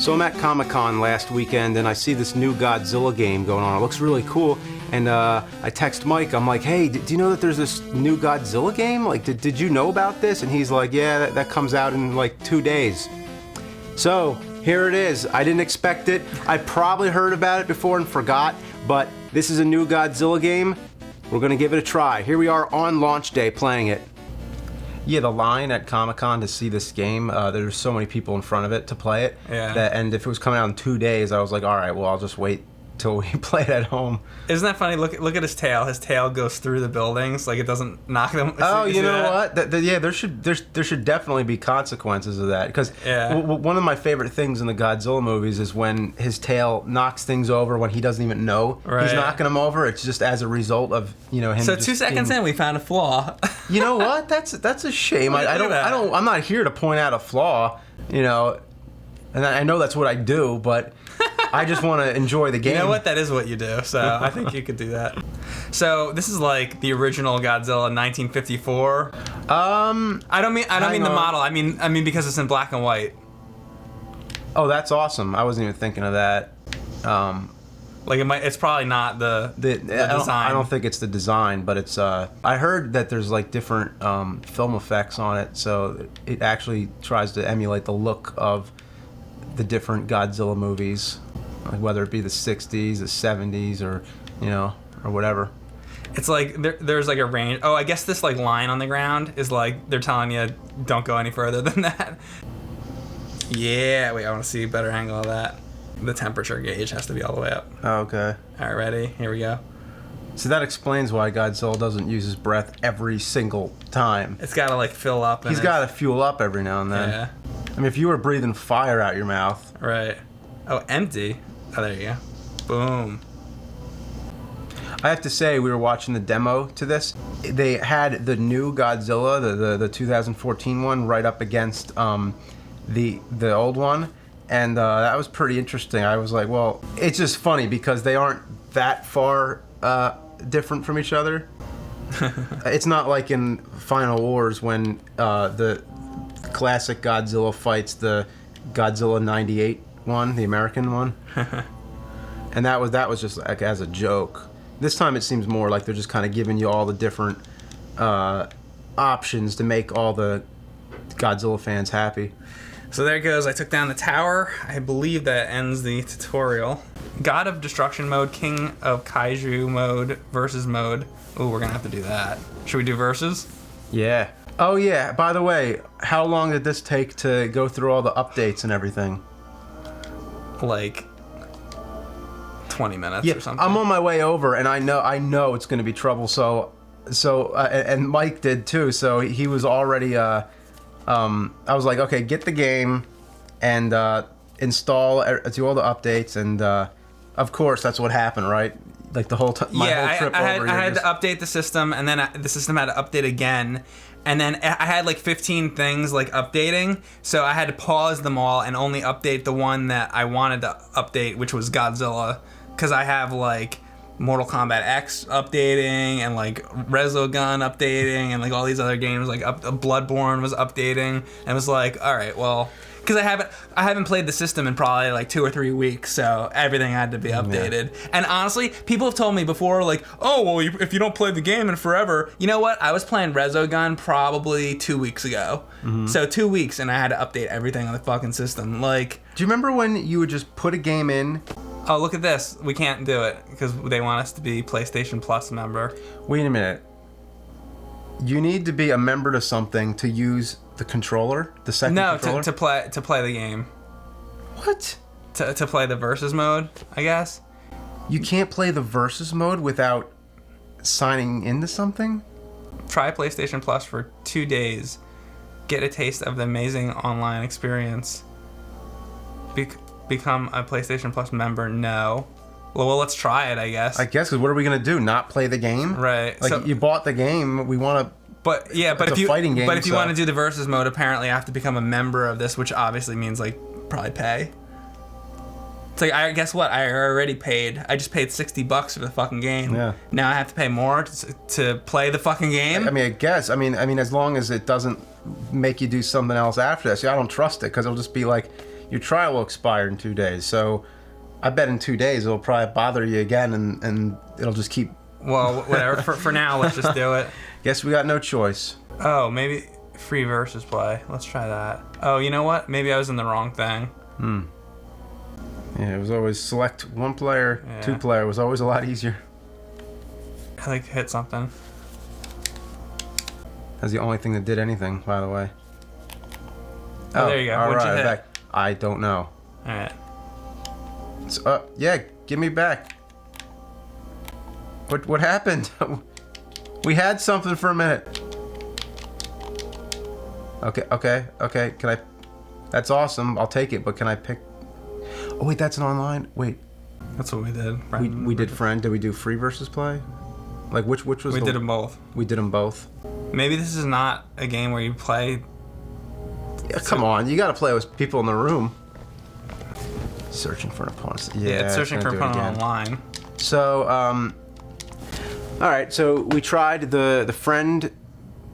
So I'm at Comic-Con last weekend and I see this new Godzilla game going on. It looks really cool. And I text Mike, I'm like, hey, do you know that there's this new Godzilla game? Like, did you know about this? And he's like, yeah, that comes out in like 2 days. So here it is. I didn't expect it. I probably heard about it before and forgot, but this is a new Godzilla game. We're gonna give it a try. Here we are on launch day playing it. Yeah, the line at Comic-Con to see this game, there's so many people in front of it to play it. Yeah. And if it was coming out in 2 days, I was like, all right, well, I'll just wait till we play it at home. Isn't that funny? Look at his tail. His tail goes through the buildings, like it doesn't knock them. Oh, you know what? Yeah, there should definitely be consequences of that, because one of my favorite things in the Godzilla movies is when his tail knocks things over when he doesn't even know he's knocking them over. It's just as a result of him. So 2 seconds in, we found a flaw. You know what? That's a shame. I'm not here to point out a flaw. And I know that's what I do, but I just want to enjoy the game. You know what? That is what you do. So I think you could do that. So this is like the original Godzilla 1954. I don't mean the model. I mean because it's in black and white. Oh, that's awesome. I wasn't even thinking of that. It's probably not the design. I don't think it's the design, but it's. I heard that there's like different film effects on it, so it actually tries to emulate the look of the different Godzilla movies, like whether it be the 60s, the 70s, or whatever. It's like there's like a range. Oh, I guess this like line on the ground is like they're telling you don't go any further than that. Yeah, wait, I want to see a better angle of that. The temperature gauge has to be all the way up. Oh, okay. All right, ready? Here we go. So that explains why Godzilla doesn't use his breath every single time. It's got to like fill up. He's got to fuel up every now and then. Yeah. I mean, if you were breathing fire out your mouth. Right. Oh, empty. Oh, there you go. Boom. I have to say, we were watching the demo to this. They had the new Godzilla, the 2014 one, right up against the old one. And that was pretty interesting. I was like, well, it's just funny because they aren't that far different from each other. It's not like in Final Wars when the classic Godzilla fights the Godzilla 98 one, the American one. And that was just like as a joke. This time it seems more like they're just kind of giving you all the different options to make all the Godzilla fans happy. So there it goes. I took down the tower. I believe that ends the tutorial. God of Destruction Mode, King of Kaiju Mode, Versus Mode. Ooh, we're gonna have to do that. Should we do Versus? Yeah. Oh yeah, by the way, how long did this take to go through all the updates and everything? Like 20 minutes or something. I'm on my way over, and I know it's gonna be trouble. So and Mike did too. So he was already. I was like, okay, get the game, and install, do all the updates, and of course that's what happened, right? Like the whole time. Yeah, whole trip I had to update the system, and then the system had to update again. And then I had like 15 things like updating, so I had to pause them all and only update the one that I wanted to update, which was Godzilla, because I have like Mortal Kombat X updating and like Resogun updating and like all these other games, like Bloodborne was updating, and it was like, all right, well, because I haven't played the system in probably like 2 or 3 weeks, so everything had to be updated. Yeah. And honestly, people have told me before, like, oh, well, if you don't play the game in forever, you know what? I was playing Resogun probably 2 weeks ago. Mm-hmm. So 2 weeks, and I had to update everything on the fucking system. Like, do you remember when you would just put a game in? Oh, look at this. We can't do it because they want us to be PlayStation Plus member. Wait a minute. You need to be a member to something to use the controller, the second controller? No, to play the game. What? To play the versus mode, I guess. You can't play the versus mode without signing into something? Try PlayStation Plus for 2 days. Get a taste of the amazing online experience. Become a PlayStation Plus member? No. Well, let's try it, I guess. Because what are we going to do? Not play the game? Right. Like, so, you bought the game, we want to... But yeah, but if you want to do the versus mode, apparently you have to become a member of this, which obviously means like probably pay. It's like, guess what? I already paid. I just paid $60 for the fucking game. Yeah. Now I have to pay more to play the fucking game. I mean, I guess. I mean, as long as it doesn't make you do something else after that. See, I don't trust it because it'll just be like, your trial will expire in 2 days. So I bet in 2 days it'll probably bother you again, and it'll just keep. Well, whatever. for now, let's just do it. Guess we got no choice. Oh, maybe free versus play. Let's try that. Oh, you know what? Maybe I was in the wrong thing. Yeah, it was always select 1 player, 2 player. It was always a lot easier. I like hit something. That's the only thing that did anything, by the way. Oh, there you go. All What'd you hit? back. I don't know. All right. So, yeah, give me back. What happened? We had something for a minute. Okay. Can I? That's awesome. I'll take it. But can I pick? Oh wait, that's an online. Wait. That's what we did. We did friend. Did we do free versus play? Like which was? We did them both. We did them both. Maybe this is not a game where you play. Yeah, come on. You got to play with people in the room. Searching for an opponent. Yeah, it's searching for an opponent online. So, all right. So we tried the friend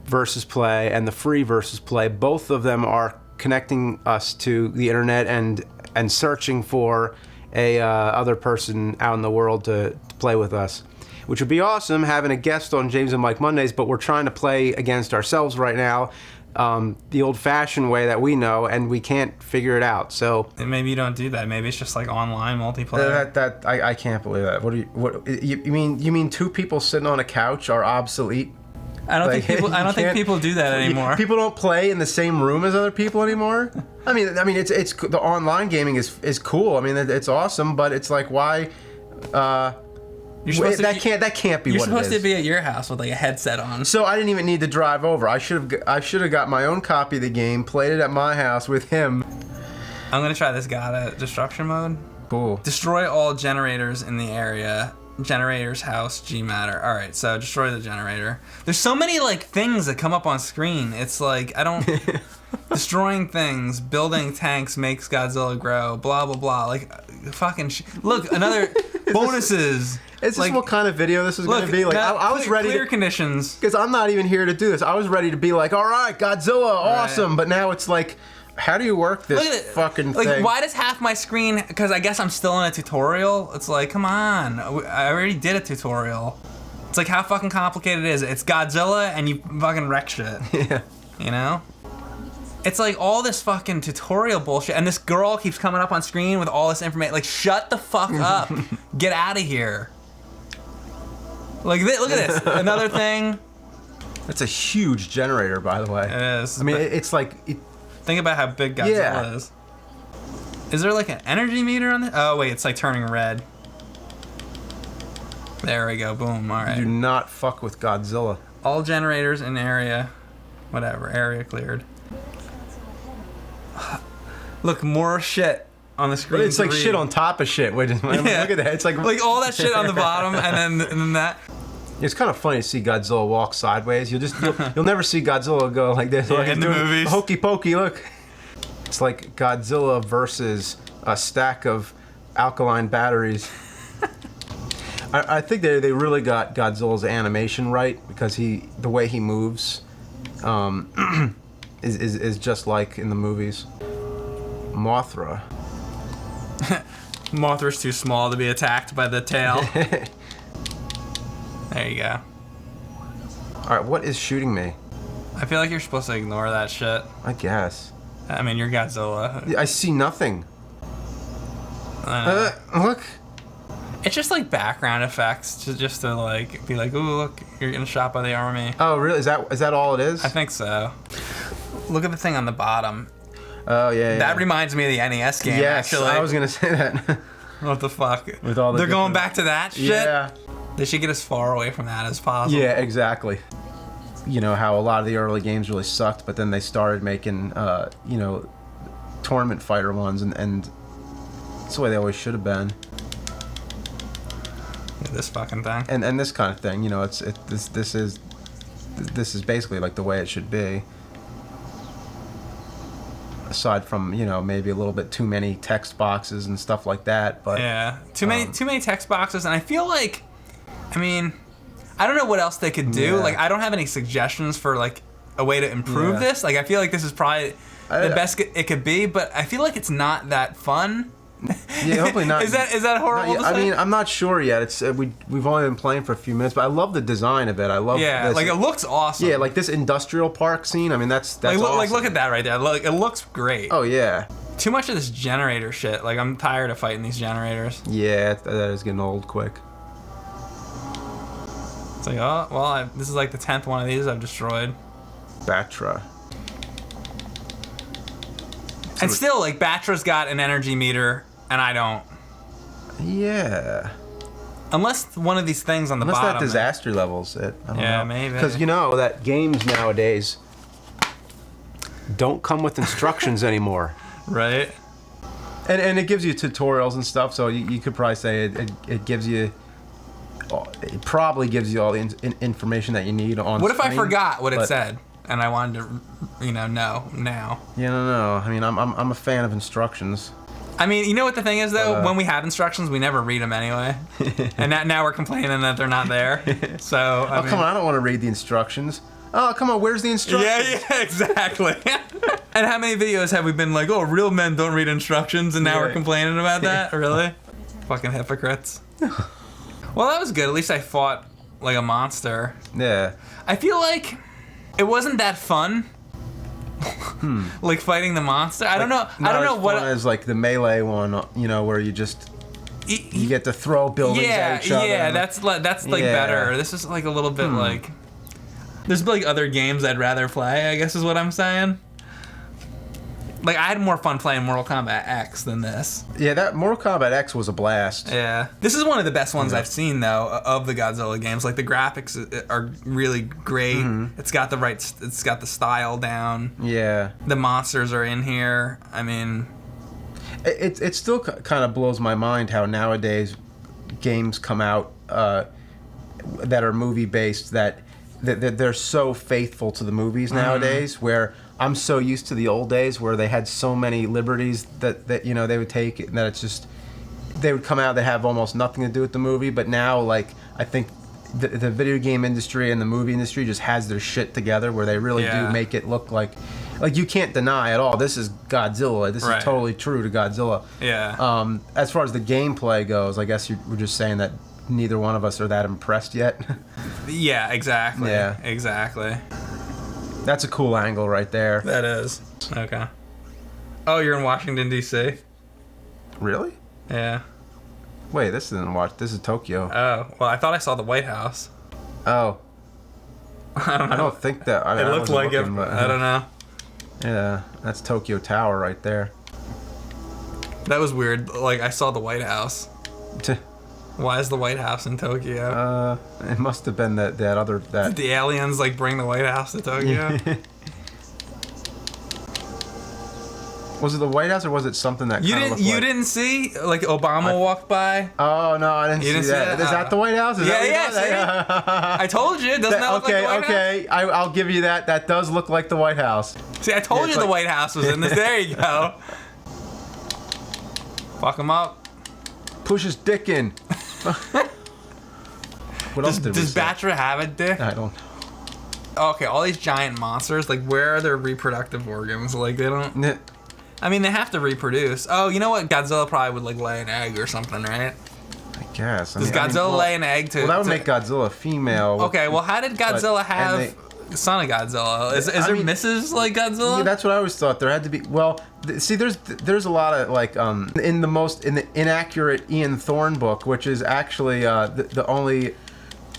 versus play and the free versus play. Both of them are connecting us to the internet and searching for a other person out in the world to play with us, which would be awesome having a guest on James and Mike Mondays. But we're trying to play against ourselves right now, the old-fashioned way that we know, and we can't figure it out. So and maybe you don't do that. Maybe it's just like online multiplayer. I can't believe that. What you mean? 2 people sitting on a couch are obsolete? I don't think people do that anymore. People don't play in the same room as other people anymore. I mean, it's the online gaming is cool. I mean, it's awesome, but it's like why? That can't be. You're what supposed it is. to be at your house with like a headset on. So I didn't even need to drive over. I should have got my own copy of the game, played it at my house with him. I'm gonna try this guy at Destruction Mode. Cool. Destroy all generators in the area. Generator's house, G matter. All right, so destroy the generator. There's so many like things that come up on screen. It's like I don't destroying things, building tanks makes Godzilla grow. Blah blah blah. Like fucking look another bonuses. Is this like, what kind of video this is going to be? Like I was ready clear to conditions because I'm not even here to do this. I was ready to be like, all right, Godzilla, awesome. Right. But now it's like, how do you work this fucking thing? Like, why does half my screen? Because I guess I'm still in a tutorial. It's like, come on, I already did a tutorial. It's like how fucking complicated it is. It's Godzilla and you fucking wreck shit. Yeah. You know. It's like all this fucking tutorial bullshit, and this girl keeps coming up on screen with all this information. Like, shut the fuck up. Get out of here. Like, look at this. Another thing. It's a huge generator, by the way. It is. I mean, it's like... Think about how big Godzilla is. Is there, like, an energy meter on this? Oh, wait. It's, like, turning red. There we go. Boom. All right. Do not fuck with Godzilla. All generators in area. Whatever. Area cleared. Look, more shit on the screen. But it's like shit on top of shit. Wait, look at that. It's like all that shit on the bottom, and then that. It's kind of funny to see Godzilla walk sideways. You'll never see Godzilla go like this. Yeah, in the movies. Hokey pokey, look. It's like Godzilla versus a stack of alkaline batteries. I think they really got Godzilla's animation right because the way he moves is just like in the movies. Mothra. Mothra's too small to be attacked by the tail. There you go. Alright, what is shooting me? I feel like you're supposed to ignore that shit. I guess. I mean, you're Godzilla. I see nothing. Look. It's just like background effects just to like be like, ooh, look, you're getting shot by the army. Oh, really? Is that all it is? I think so. Look at the thing on the bottom. Oh, yeah. That reminds me of the NES game, yes, actually. I was going to say that. What the fuck? With all They're going back to that shit? Yeah. They should get as far away from that as possible. Yeah, exactly. You know, how a lot of the early games really sucked, but then they started making, tournament fighter ones, and that's the way they always should have been. Yeah, this fucking thing. And this kind of thing, you know, this is basically like the way it should be. Aside from, you know, maybe a little bit too many text boxes and stuff like that, but yeah, too many text boxes, and I feel like, I mean, I don't know what else they could do. Yeah. Like, I don't have any suggestions for like a way to improve this. Like I feel like this is probably the best it could be, but I feel like it's not that fun. Yeah, hopefully not. Is that horrible to say? I mean, I'm not sure yet. It's we've only been playing for a few minutes, but I love the design of it. I love this. like it looks awesome. Yeah, like this industrial park scene. I mean, that's like, awesome. Like look at that right there. Like it looks great. Oh yeah. Too much of this generator shit. Like I'm tired of fighting these generators. Yeah, that is getting old quick. It's like, oh well, this is like the 10th one of these I've destroyed. Batra. And still, like Batra's got an energy meter, and I don't. Yeah. Unless one of these things on the Unless bottom. that disaster level's it. I don't know. Maybe. Because you know that games nowadays don't come with instructions anymore. Right. And it gives you tutorials and stuff, so you could probably say it gives you. It probably gives you all the information that you need on. What if I forgot what it said and I wanted to, know now? Yeah, no. I mean, I'm a fan of instructions. I mean, you know what the thing is though? When we have instructions, we never read them anyway, and now we're complaining that they're not there. So I mean, come on, I don't want to read the instructions. Oh, come on, where's the instructions? Yeah, exactly. And how many videos have we been like, oh, real men don't read instructions, and now we're complaining about that? Really? Fucking hypocrites. Well, that was good. At least I fought like a monster. Yeah. I feel like it wasn't that fun. Like fighting the monster. I don't know. I don't know what. As like the melee one, where you just you get to throw buildings at each other. Yeah, that's like better. This is like a little bit like. There's like other games I'd rather play, I guess is what I'm saying. Like, I had more fun playing Mortal Kombat X than this. Yeah, that Mortal Kombat X was a blast. Yeah. This is one of the best ones I've seen, though, of the Godzilla games. Like, the graphics are really great. Mm-hmm. It's got the style down. Yeah. The monsters are in here. I mean... It still kind of blows my mind how nowadays games come out that are movie-based that they're so faithful to the movies nowadays, where I'm so used to the old days where they had so many liberties that they would take, and that it's just they would come out that have almost nothing to do with the movie. But now, like, I think the video game industry and the movie industry just has their shit together, where they really do make it look like you can't deny at all, this is Godzilla. This is totally true to Godzilla. Yeah. As far as the gameplay goes, I guess you were just saying that neither one of us are that impressed yet. Yeah, exactly. Yeah. Exactly. That's a cool angle right there. That is. Okay. Oh, you're in Washington, D.C.? Really? Yeah. Wait, this is Tokyo. Oh, well, I thought I saw the White House. Oh. I don't think that... I mean, it looked like looking, but I don't know. Yeah, that's Tokyo Tower right there. That was weird. Like, I saw the White House. Why is the White House in Tokyo? It must have been that other... Did the aliens, like, bring the White House to Tokyo? Was it the White House, or was it something that you didn't see? Like, Obama walked by? Oh, no, I didn't see that. Is that the White House? Yeah, see? I told you. Doesn't that look like the White House? Okay, I'll give you that. That does look like the White House. See, I told you the White House was in this. There you go. Fuck him up. Push his dick in. What else did we Does say? Batra have a dick? I don't know. Okay, all these giant monsters, like, where are their reproductive organs? Like, they don't... I mean, they have to reproduce. Oh, you know what? Godzilla probably would, like, lay an egg or something, right? I guess. Does Godzilla lay an egg to... Well, that would make Godzilla female. Okay, well, how did Godzilla have... Son of Godzilla. Is there Mrs. like Godzilla? Yeah, that's what I always thought. There had to be. Well, see, there's a lot of like in the inaccurate Ian Thorne book, which is actually the only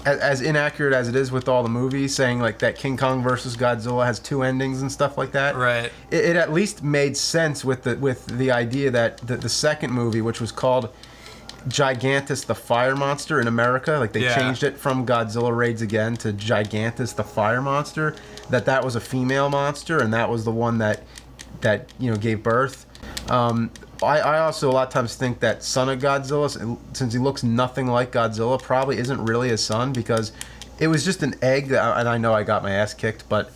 as inaccurate as it is with all the movies, saying like that King Kong versus Godzilla has two endings and stuff like that. Right. It at least made sense with the idea that the second movie, which was called Gigantus the Fire Monster in America, like they changed it from Godzilla Raids Again to Gigantus the Fire Monster, that was a female monster, and that was the one that gave birth. I also a lot of times think that Son of Godzilla, since he looks nothing like Godzilla, probably isn't really his son, because it was just an egg and I know I got my ass kicked, but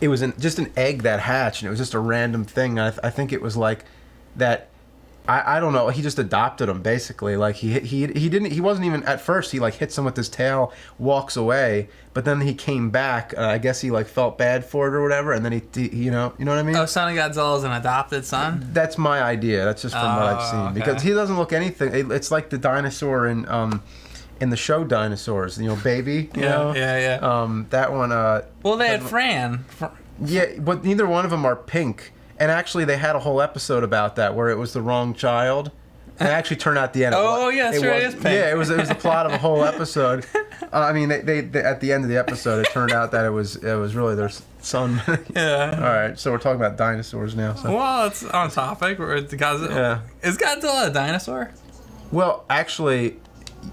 it was just an egg that hatched, and it was just a random thing. I think it was like that. I don't know. He just adopted him basically. Like he wasn't even at first. He like hits him with his tail, walks away, but then he came back. I guess he like felt bad for it or whatever, and then he you know what I mean? Oh, Son of Godzilla is an adopted son. That's my idea. That's just from what I've seen because he doesn't look anything. It's like the dinosaur in the show Dinosaurs. You know, Baby. You know? Yeah. That one. Well, they had Fran. Yeah, but neither one of them are pink. And actually, they had a whole episode about that where it was the wrong child. And it actually turned out at the end. Oh, yeah, that's right. It is pink. Yeah, it was the plot of a whole episode. I mean, they at the end of the episode, it turned out that it was really their son. Yeah. All right, so we're talking about dinosaurs now. So. Well, it's on topic. Yeah. Is Godzilla a dinosaur? Well, actually,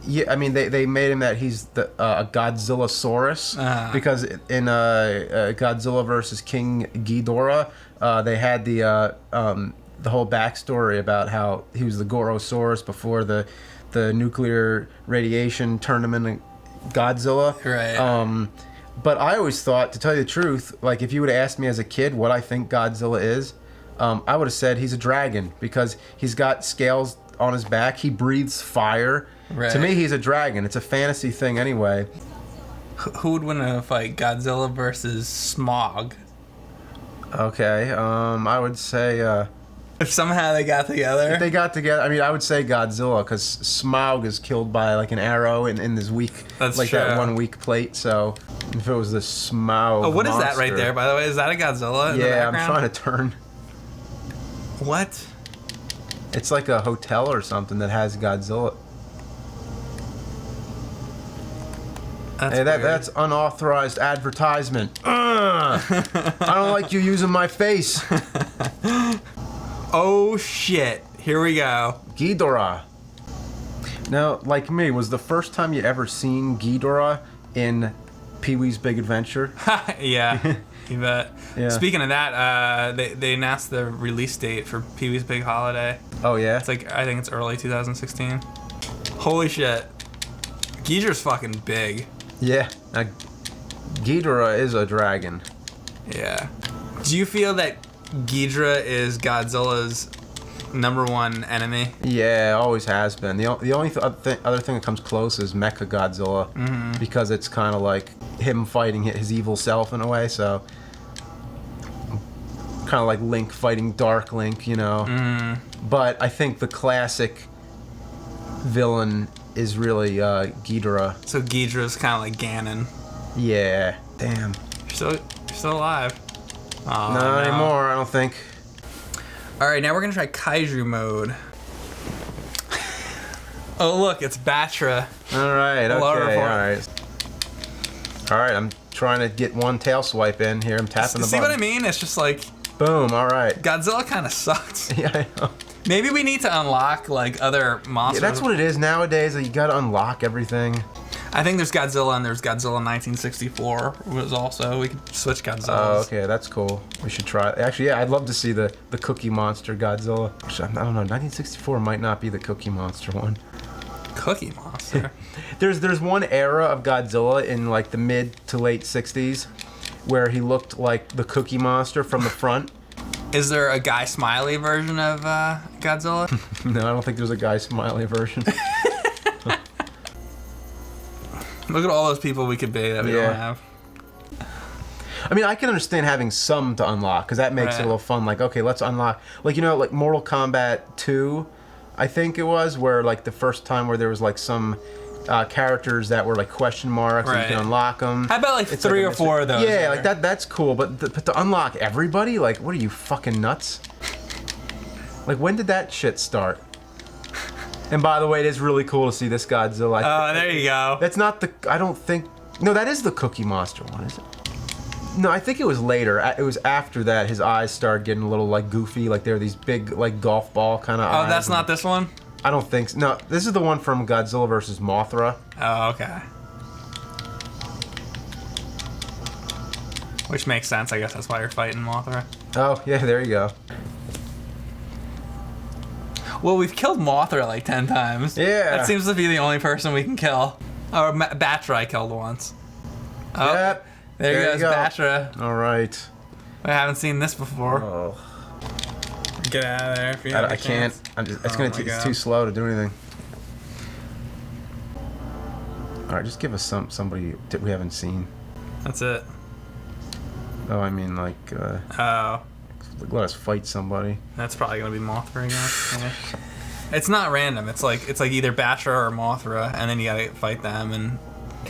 yeah. I mean, they made him that he's a Godzillasaurus because in Godzilla versus King Ghidorah. They had the whole backstory about how he was the Gorosaurus before the nuclear radiation turned him into Godzilla. Right. But I always thought, to tell you the truth, like if you would have asked me as a kid what I think Godzilla is, I would have said he's a dragon because he's got scales on his back. He breathes fire. Right. To me, he's a dragon. It's a fantasy thing anyway. Who would win a fight, Godzilla versus Smog? Okay, I would say if somehow they got together. If they got together, I mean, I would say Godzilla because Smaug is killed by like an arrow in this weak, That's like true. that one weak plate. So if it was the Smaug, Oh, what is that monster, right there? By the way, is that a Godzilla? In the Yeah, I'm background? trying to turn. What? It's like a hotel or something that has Godzilla. That's Hey, weird. that's unauthorized advertisement. I don't like you using my face. Oh shit! Here we go. Ghidorah. Now, like me, was the first time you ever seen Ghidorah in Pee-wee's Big Adventure? Yeah, you bet. Yeah. Speaking of that, they announced the release date for Pee-wee's Big Holiday. Oh yeah. It's like I think it's early 2016. Holy shit! Ghidorah's fucking big. Yeah. Now, Ghidorah is a dragon. Yeah. Do you feel that Ghidorah is Godzilla's #1 enemy? Yeah, always has been. The only other thing that comes close is Mecha Godzilla, because it's kind of like him fighting his evil self in a way. So kind of like Link fighting Dark Link, you know. But I think the classic villain is really Ghidorah. So Ghidorah's kind of like Ganon. Yeah. Damn. You're still alive. Oh, Not anymore, I don't think. All right, now we're gonna try Kaiju mode. Oh look, it's Batra. All right. Hello, Okay. report. All right. All right. I'm trying to get one tail swipe in here. I'm tapping the See button. what I mean? It's just like Boom. All right. Godzilla kind of sucks. Yeah, I know. Maybe we need to unlock like other monsters. Yeah, that's what it is nowadays. You gotta unlock everything. I think there's Godzilla and there's Godzilla 1964 was also. We could switch Godzillas. Oh, okay, that's cool. We should try. Actually, yeah, I'd love to see the Cookie Monster Godzilla. Actually, I don't know. 1964 might not be the Cookie Monster one. Cookie Monster. There's one era of Godzilla in like the mid to late 60s where he looked like the Cookie Monster from the front. Is there a Guy Smiley version of Godzilla? No, I don't think there's a Guy Smiley version. Look at all those people we could be that we don't have. I mean, I can understand having some to unlock because that makes it a little fun. Like, okay, let's unlock, like, you know, like Mortal Kombat 2, I think it was, where like the first time where there was like some characters that were like question marks and you can unlock them. How about like It's 3 like or 4 of those? Yeah, like that's cool. But to unlock everybody, like, what are you, fucking nuts? Like, when did that shit start? And by the way, it is really cool to see this Godzilla. Oh, there you go. That's not the, I don't think, no, that is the Cookie Monster one, is it? No, I think it was later. It was after that his eyes started getting a little like goofy, like they were these big like golf ball kind of eyes. Oh, that's not this one? I don't think so. No, this is the one from Godzilla versus Mothra. Oh, okay. Which makes sense. I guess that's why you're fighting Mothra. Oh, yeah, there you go. Well, we've killed Mothra like 10 times. Yeah. That seems to be the only person we can kill. Or Batra I killed once. Oh, Yep. there goes you go. Batra. All right. I haven't seen this before. Oh. Get out of there if you have I a can't. chance. It's too slow to do anything. All right, just give us somebody that we haven't seen. That's it. Oh, I mean, like, Oh, let us fight somebody. that's probably gonna be Mothra again. Yeah. It's not random. It's like either Batra or Mothra, and then you gotta fight them. And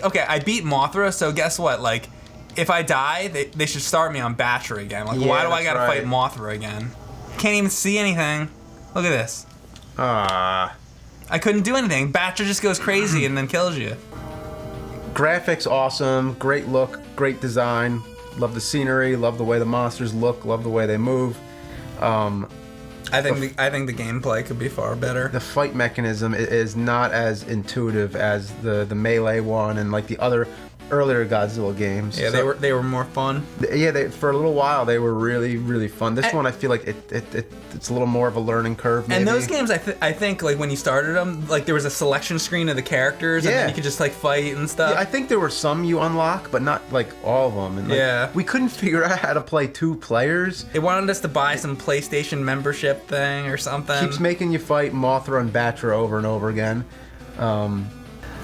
okay, I beat Mothra, so guess what? Like, if I die, they should start me on Batra again. Like, Yeah, why do I that's gotta right. fight Mothra again? Can't even see anything. Look at this. Ah. I couldn't do anything. Batra just goes crazy and then kills you. Graphics awesome, great look, great design. Love the scenery, love the way the monsters look, love the way they move. I think the gameplay could be far better. The fight mechanism is not as intuitive as the melee one and like the other earlier Godzilla games. Yeah, So- they were more fun. Yeah, for a little while they were really, really fun. This one I feel like it's a little more of a learning curve. Maybe. And those games, I think like when you started them, like there was a selection screen of the characters, and then Yeah. you could just like fight and stuff. Yeah, I think there were some you unlock, but not like all of them. And like, Yeah. we couldn't figure out how to play 2 players. They wanted us to buy some PlayStation membership thing or something. Keeps making you fight Mothra and Batra over and over again.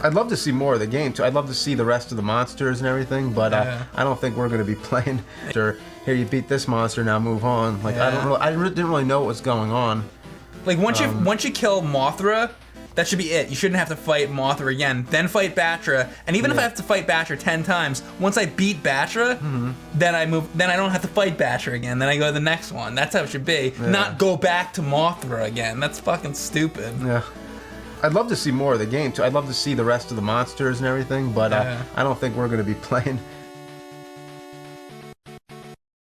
I'd love to see more of the game too. I'd love to see the rest of the monsters and everything, but Yeah. I don't think we're going to be playing. Or here, you beat this monster, now move on. Like Yeah. I didn't really know what was going on. Like once you kill Mothra, that should be it. You shouldn't have to fight Mothra again. Then fight Batra, and even if I have to fight Batra 10 times, once I beat Batra, then I move. Then I don't have to fight Batra again. Then I go to the next one. That's how it should be. Not go back to Mothra again. That's fucking stupid. Yeah. I'd love to see more of the game too. I'd love to see the rest of the monsters and everything, but Yeah. I don't think we're going to be playing